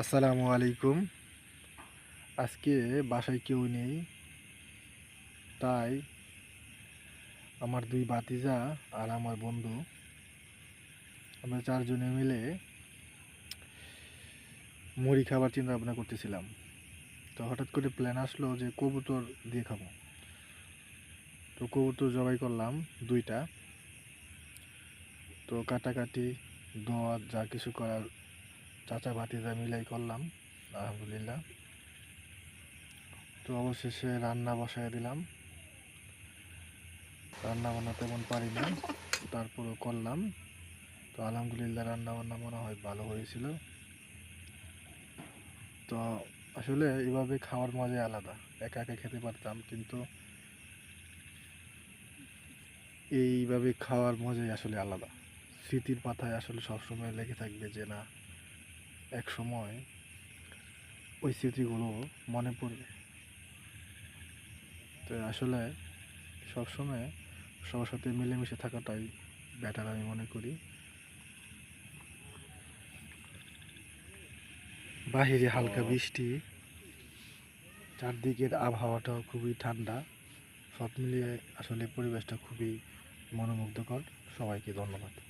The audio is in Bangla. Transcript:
আসসালামু আলাইকুম। আজকে বাসায় কেউ নেই, তাই আমার দুই ভাতিজা আর আমার বন্ধু, আমরা চারজনে মিলে মুড়ি খাবার চিন্তা ভাবনা করতেছিলাম। তো হঠাৎ করে প্ল্যান আসলো যে কবুতর দিয়ে খাবো। তো কবুতর জবাই করলাম দুইটা। তো কাটাকাটি দোয়া যা কিছু করার চাচা ভাতিজা মিলাই করলাম, আলহামদুলিল্লাহ। তো অবশেষে রান্না বসায় দিলাম। রান্না বান্না তেমন পারি না, তারপরও করলাম। তো আলহামদুলিল্লাহ রান্না বান্না মনে হয় ভালো হয়েছিল। তো আসলে এভাবে খাওয়ার মজাই আলাদা। একা একা খেতে পারতাম, কিন্তু এইভাবে খাওয়ার মজাই আসলে আলাদা। স্মৃতির পাতায় আসলে সবসময় লেগে থাকবে যে না, এক সময় ওই স্মৃতিগুলো মনে পড়বে। তো আসলে সবসময় সবার সাথে মিলেমিশে থাকাটাই বেটার আমি মনে করি। বাহিরে হালকা বৃষ্টি, চারদিকের আবহাওয়াটাও খুবই ঠান্ডা। সব মিলিয়ে আসলে পরিবেশটা খুবই মনোমুগ্ধকর। সবাইকে ধন্যবাদ।